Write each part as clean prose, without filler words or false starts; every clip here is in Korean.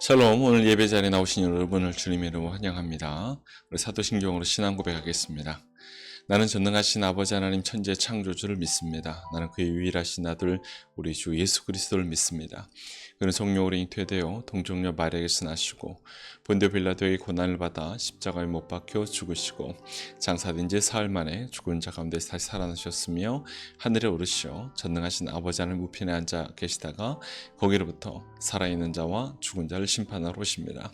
샬롬, 오늘 예배 자리에 나오신 여러분을 주님의 이름으로 환영합니다. 우리 사도신경으로 신앙 고백하겠습니다. 나는 전능하신 아버지 하나님 천지의 창조주를 믿습니다. 나는 그의 유일하신 아들 우리 주 예수 그리스도를 믿습니다. 그는 성령으로 잉태되어 동정녀 마리아에게서 나시고 본디오 빌라도의 고난을 받아 십자가에 못 박혀 죽으시고 장사된 지 사흘 만에 죽은 자 가운데 다시 살아나셨으며 하늘에 오르시어 전능하신 아버지 하나님 우편에 앉아 계시다가 거기로부터 살아있는 자와 죽은 자를 심판하러 오십니다.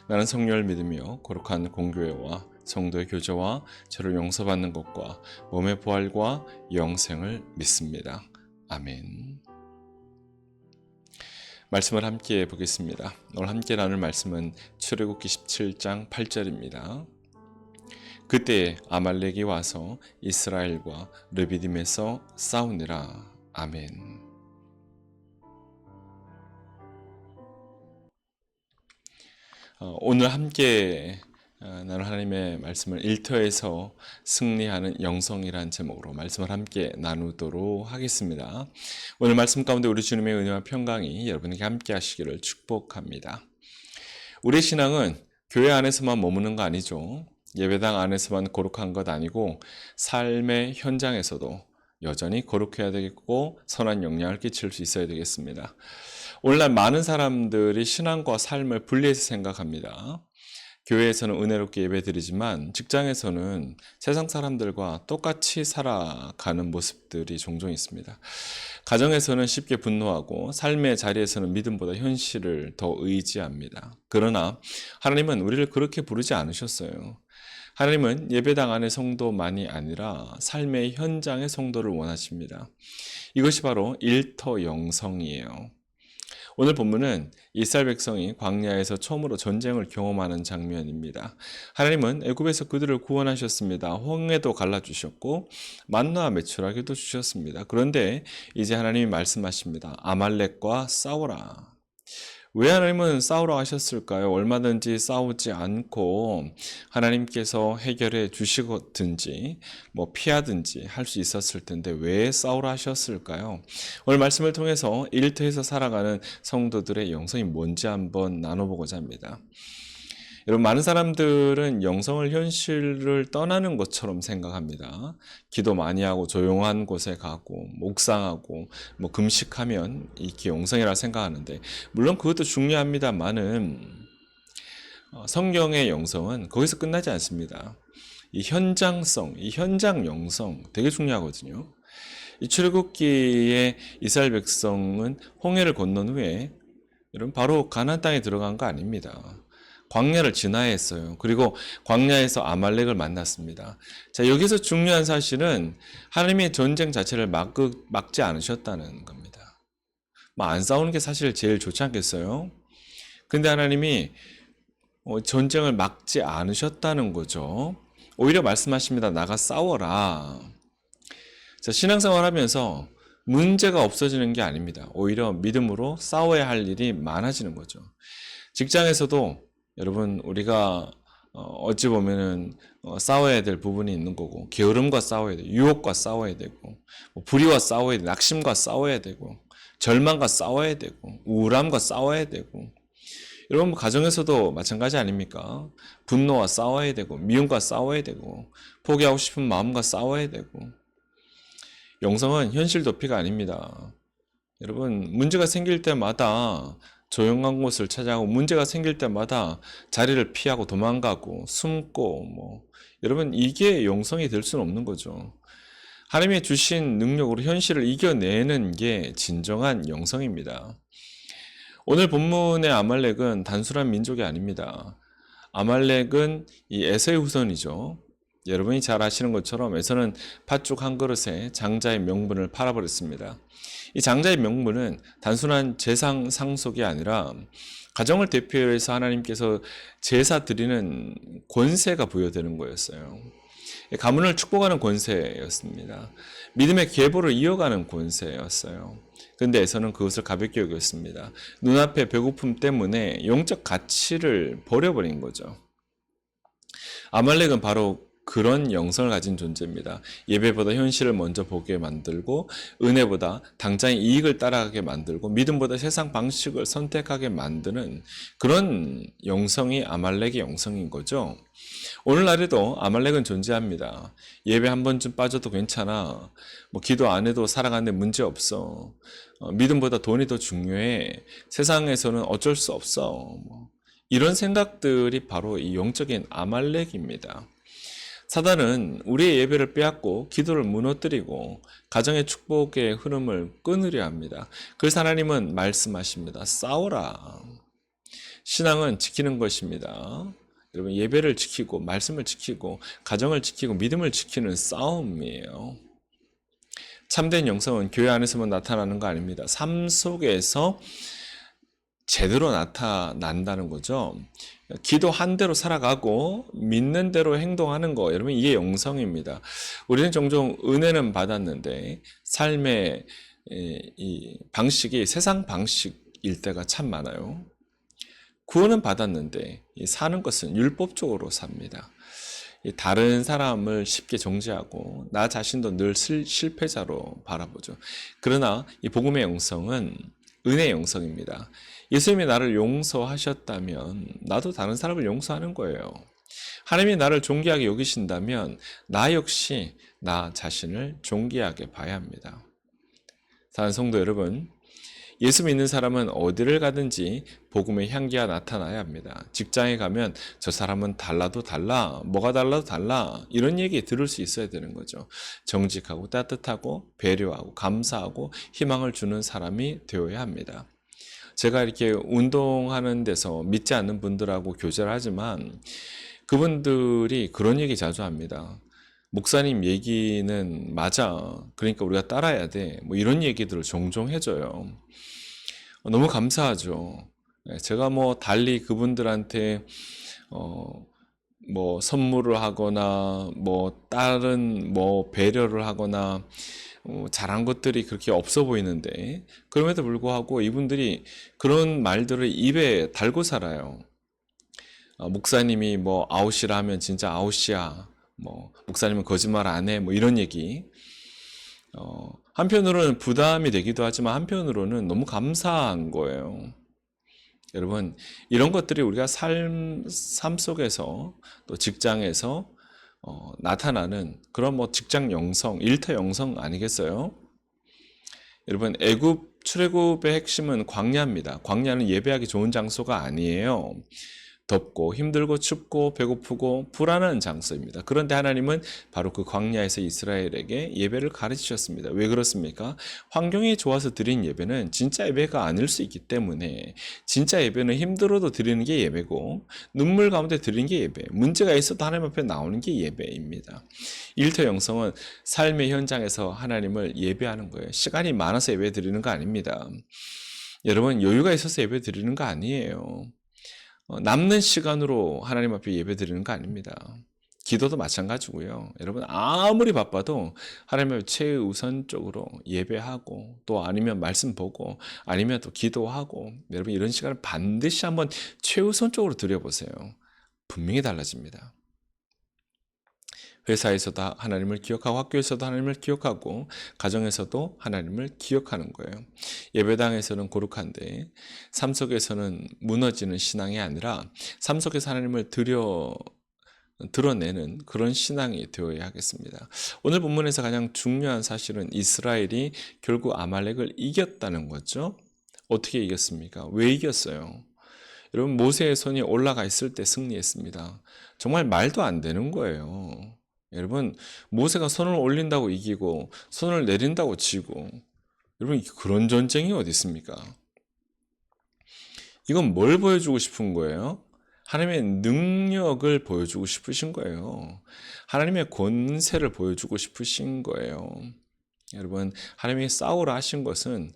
나는 성령을 믿으며 거룩한 공교회와 성도의 교제와 저를 용서받는 것과 몸의 부활과 영생을 믿습니다. 아멘. 말씀을 함께 보겠습니다. 오늘 함께 나눌 말씀은 출애굽기 17장 8절입니다. 그때 아말렉이 와서 이스라엘과 르비딤에서 싸우니라. 아멘. 오늘 함께 나는 하나님의 말씀을 일터에서 승리하는 영성이라는 제목으로 말씀을 함께 나누도록 하겠습니다. 오늘 말씀 가운데 우리 주님의 은혜와 평강이 여러분에게 함께 하시기를 축복합니다. 우리의 신앙은 교회 안에서만 머무는 거 아니죠. 예배당 안에서만 거룩한 것 아니고 삶의 현장에서도 여전히 거룩해야 되겠고 선한 영향을 끼칠 수 있어야 되겠습니다. 오늘날 많은 사람들이 신앙과 삶을 분리해서 생각합니다. 교회에서는 은혜롭게 예배드리지만 직장에서는 세상 사람들과 똑같이 살아가는 모습들이 종종 있습니다. 가정에서는 쉽게 분노하고 삶의 자리에서는 믿음보다 현실을 더 의지합니다. 그러나 하나님은 우리를 그렇게 부르지 않으셨어요. 하나님은 예배당 안의 성도만이 아니라 삶의 현장의 성도를 원하십니다. 이것이 바로 일터 영성이에요. 오늘 본문은 이스라엘 백성이 광야에서 처음으로 전쟁을 경험하는 장면입니다. 하나님은 애굽에서 그들을 구원하셨습니다. 홍해도 갈라주셨고 만나와 메추라기도 주셨습니다. 그런데 이제 하나님이 말씀하십니다. 아말렉과 싸워라. 왜 하나님은 싸우라 하셨을까요? 얼마든지 싸우지 않고 하나님께서 해결해 주시든지 피하든지 할 수 있었을 텐데 왜 싸우라 하셨을까요? 오늘 말씀을 통해서 일터에서 살아가는 성도들의 영성이 뭔지 한번 나눠보고자 합니다. 여러분, 많은 사람들은 영성을 현실을 떠나는 것처럼 생각합니다. 기도 많이 하고 조용한 곳에 가고 묵상하고 금식하면 이게 영성이라 생각하는데, 물론 그것도 중요합니다만은 성경의 영성은 거기서 끝나지 않습니다. 이 현장성, 이 현장 영성 되게 중요하거든요. 이 출애굽기의 이스라엘 백성은 홍해를 건넌 후에 여러분 바로 가나안 땅에 들어간 거 아닙니다. 광야를 지나야 했어요. 그리고 광야에서 아말렉을 만났습니다. 자, 여기서 중요한 사실은 하나님의 전쟁 자체를 막지 않으셨다는 겁니다. 안 싸우는 게 사실 제일 좋지 않겠어요? 근데 하나님이 전쟁을 막지 않으셨다는 거죠. 오히려 말씀하십니다. 나가 싸워라. 자, 신앙생활 하면서 문제가 없어지는 게 아닙니다. 오히려 믿음으로 싸워야 할 일이 많아지는 거죠. 직장에서도 여러분, 우리가 어찌 보면은 싸워야 될 부분이 있는 거고, 게으름과 싸워야 되고, 유혹과 싸워야 되고, 불의와 싸워야 되고, 낙심과 싸워야 되고, 절망과 싸워야 되고, 우울함과 싸워야 되고, 여러분, 가정에서도 마찬가지 아닙니까? 분노와 싸워야 되고, 미움과 싸워야 되고, 포기하고 싶은 마음과 싸워야 되고. 영성은 현실 도피가 아닙니다. 여러분, 문제가 생길 때마다 조용한 곳을 찾아가고, 문제가 생길 때마다 자리를 피하고 도망가고 숨고 여러분, 이게 영성이 될 수는 없는 거죠. 하나님이 주신 능력으로 현실을 이겨내는 게 진정한 영성입니다. 오늘 본문의 아말렉은 단순한 민족이 아닙니다. 아말렉은 이 에서의 후손이죠. 여러분이 잘 아시는 것처럼 에서는 팥죽 한 그릇에 장자의 명분을 팔아버렸습니다. 이 장자의 명분은 단순한 재상 상속이 아니라 가정을 대표해서 하나님께서 제사 드리는 권세가 부여되는 거였어요. 가문을 축복하는 권세였습니다. 믿음의 계보를 이어가는 권세였어요. 그런데 에서는 그것을 가볍게 여겼습니다. 눈앞의 배고픔 때문에 영적 가치를 버려버린 거죠. 아말렉은 바로 그런 영성을 가진 존재입니다. 예배보다 현실을 먼저 보게 만들고 은혜보다 당장의 이익을 따라가게 만들고 믿음보다 세상 방식을 선택하게 만드는 그런 영성이 아말렉의 영성인 거죠. 오늘날에도 아말렉은 존재합니다. 예배 한 번쯤 빠져도 괜찮아. 뭐 기도 안 해도 살아가는데 문제 없어. 믿음보다 돈이 더 중요해. 세상에서는 어쩔 수 없어. 이런 생각들이 바로 이 영적인 아말렉입니다. 사단은 우리의 예배를 빼앗고 기도를 무너뜨리고 가정의 축복의 흐름을 끊으려 합니다. 그래서 하나님은 말씀하십니다. 싸워라. 신앙은 지키는 것입니다. 여러분, 예배를 지키고 말씀을 지키고 가정을 지키고 믿음을 지키는 싸움이에요. 참된 영성은 교회 안에서만 나타나는 거 아닙니다. 삶 속에서 제대로 나타난다는 거죠. 기도한 대로 살아가고 믿는 대로 행동하는 거, 여러분, 이게 영성입니다. 우리는 종종 은혜는 받았는데 삶의 이 방식이 세상 방식일 때가 참 많아요. 구원은 받았는데 사는 것은 율법적으로 삽니다. 다른 사람을 쉽게 정죄하고 나 자신도 늘 실패자로 바라보죠. 그러나 이 복음의 영성은 은혜의 영성입니다. 예수님이 나를 용서하셨다면 나도 다른 사람을 용서하는 거예요. 하나님이 나를 존귀하게 여기신다면 나 역시 나 자신을 존귀하게 봐야 합니다. 사랑하는 성도 여러분, 예수 믿는 사람은 어디를 가든지 복음의 향기가 나타나야 합니다. 직장에 가면 저 사람은 달라도 달라, 뭐가 달라도 달라, 이런 얘기 들을 수 있어야 되는 거죠. 정직하고 따뜻하고 배려하고 감사하고 희망을 주는 사람이 되어야 합니다. 제가 이렇게 운동하는 데서 믿지 않는 분들하고 교제를 하지만 그분들이 그런 얘기 자주 합니다. 목사님 얘기는 맞아. 그러니까 우리가 따라야 돼. 뭐 이런 얘기들을 종종 해줘요. 너무 감사하죠. 제가 뭐 달리 그분들한테 뭐 선물을 하거나 뭐 다른 뭐 배려를 하거나 잘한 것들이 그렇게 없어 보이는데 그럼에도 불구하고 이분들이 그런 말들을 입에 달고 살아요. 목사님이 뭐 아웃이라 하면 진짜 아웃이야. 뭐 목사님은 거짓말 안 해. 뭐 이런 얘기. 한편으로는 부담이 되기도 하지만 한편으로는 너무 감사한 거예요. 여러분, 이런 것들이 우리가 삶 속에서 또 직장에서 나타나는 그런 뭐 직장 영성, 일터 영성 아니겠어요? 여러분, 애굽 출애굽의 핵심은 광야입니다. 광야는 예배하기 좋은 장소가 아니에요. 덥고 힘들고 춥고 배고프고 불안한 장소입니다. 그런데 하나님은 바로 그 광야에서 이스라엘에게 예배를 가르치셨습니다. 왜 그렇습니까? 환경이 좋아서 드린 예배는 진짜 예배가 아닐 수 있기 때문에 진짜 예배는 힘들어도 드리는 게 예배고 눈물 가운데 드리는 게 예배, 문제가 있어도 하나님 앞에 나오는 게 예배입니다. 일터 영성은 삶의 현장에서 하나님을 예배하는 거예요. 시간이 많아서 예배 드리는 거 아닙니다. 여러분, 여유가 있어서 예배 드리는 거 아니에요. 남는 시간으로 하나님 앞에 예배 드리는 거 아닙니다. 기도도 마찬가지고요. 여러분, 아무리 바빠도 하나님 앞에 최우선적으로 예배하고 또 아니면 말씀 보고 아니면 또 기도하고 여러분 이런 시간을 반드시 한번 최우선적으로 드려보세요. 분명히 달라집니다. 회사에서도 하나님을 기억하고 학교에서도 하나님을 기억하고 가정에서도 하나님을 기억하는 거예요. 예배당에서는 거룩한데 삶 속에서는 무너지는 신앙이 아니라 삶 속에서 하나님을 드러내는 그런 신앙이 되어야 하겠습니다. 오늘 본문에서 가장 중요한 사실은 이스라엘이 결국 아말렉을 이겼다는 거죠. 어떻게 이겼습니까? 왜 이겼어요? 여러분, 모세의 손이 올라가 있을 때 승리했습니다. 정말 말도 안 되는 거예요. 여러분, 모세가 손을 올린다고 이기고 손을 내린다고 지고, 여러분, 그런 전쟁이 어디 있습니까? 이건 뭘 보여주고 싶은 거예요? 하나님의 능력을 보여주고 싶으신 거예요. 하나님의 권세를 보여주고 싶으신 거예요. 여러분, 하나님이 싸우라 하신 것은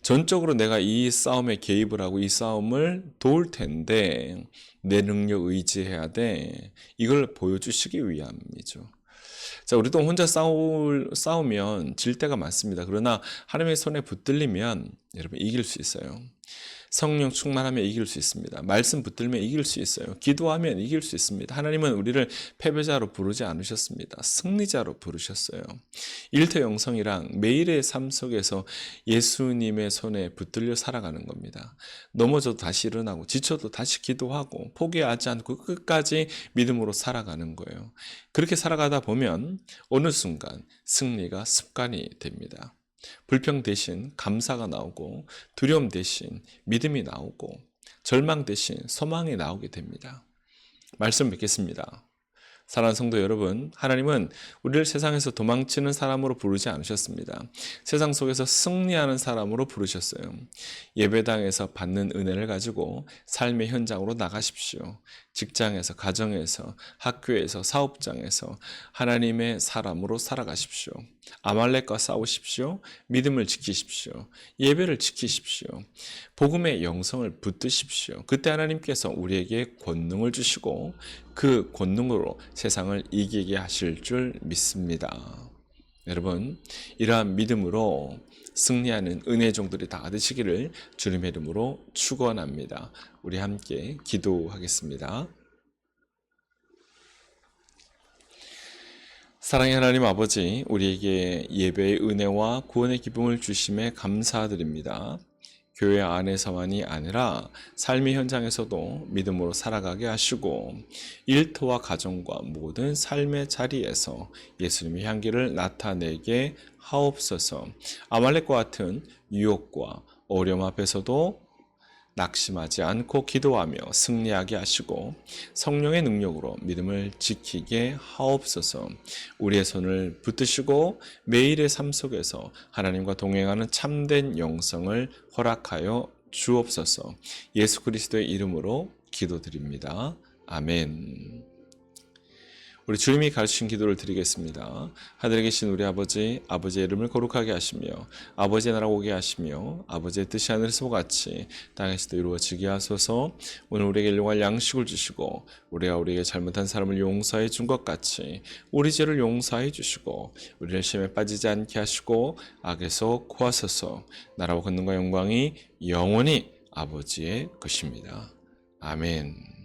전적으로 내가 이 싸움에 개입을 하고 이 싸움을 도울 텐데 내 능력 의지해야 돼. 이걸 보여주시기 위함이죠. 자, 우리도 혼자 싸우면 질 때가 많습니다. 그러나 하나님의 손에 붙들리면 여러분 이길 수 있어요. 성령 충만하면 이길 수 있습니다. 말씀 붙들면 이길 수 있어요. 기도하면 이길 수 있습니다. 하나님은 우리를 패배자로 부르지 않으셨습니다. 승리자로 부르셨어요. 일터 영성이랑 매일의 삶 속에서 예수님의 손에 붙들려 살아가는 겁니다. 넘어져도 다시 일어나고 지쳐도 다시 기도하고 포기하지 않고 끝까지 믿음으로 살아가는 거예요. 그렇게 살아가다 보면 어느 순간 승리가 습관이 됩니다. 불평 대신 감사가 나오고 두려움 대신 믿음이 나오고 절망 대신 소망이 나오게 됩니다. 말씀 뵙겠습니다. 사랑하는 성도 여러분, 하나님은 우리를 세상에서 도망치는 사람으로 부르지 않으셨습니다. 세상 속에서 승리하는 사람으로 부르셨어요. 예배당에서 받는 은혜를 가지고 삶의 현장으로 나가십시오. 직장에서, 가정에서, 학교에서, 사업장에서 하나님의 사람으로 살아가십시오. 아말렉과 싸우십시오. 믿음을 지키십시오. 예배를 지키십시오. 복음의 영성을 붙드십시오. 그때 하나님께서 우리에게 권능을 주시고 그 권능으로 세상을 이기게 하실 줄 믿습니다. 여러분, 이러한 믿음으로 승리하는 은혜 종들이 다 되시기를 주님의 이름으로 축원합니다. 우리 함께 기도하겠습니다. 사랑의 하나님 아버지, 우리에게 예배의 은혜와 구원의 기쁨을 주심에 감사드립니다. 교회 안에서만이 아니라 삶의 현장에서도 믿음으로 살아가게 하시고 일터와 가정과 모든 삶의 자리에서 예수님의 향기를 나타내게 하옵소서. 아말렉과 같은 유혹과 어려움 앞에서도 낙심하지 않고 기도하며 승리하게 하시고 성령의 능력으로 믿음을 지키게 하옵소서. 우리의 손을 붙드시고 매일의 삶 속에서 하나님과 동행하는 참된 영성을 허락하여 주옵소서. 예수 그리스도의 이름으로 기도드립니다. 아멘. 우리 주님이 가르치신 기도를 드리겠습니다. 하늘에 계신 우리 아버지, 아버지의 이름을 거룩하게 하시며 아버지의 나라 오게 하시며 아버지의 뜻이 하늘에서 같이 땅에서도 이루어지게 하소서. 오늘 우리에게 일용할 양식을 주시고 우리가 우리에게 잘못한 사람을 용서해 준 것 같이 우리 죄를 용서해 주시고 우리를 시험에 빠지지 않게 하시고 악에서 구하소서. 나라와 권능과 영광이 영원히 아버지의 것입니다. 아멘.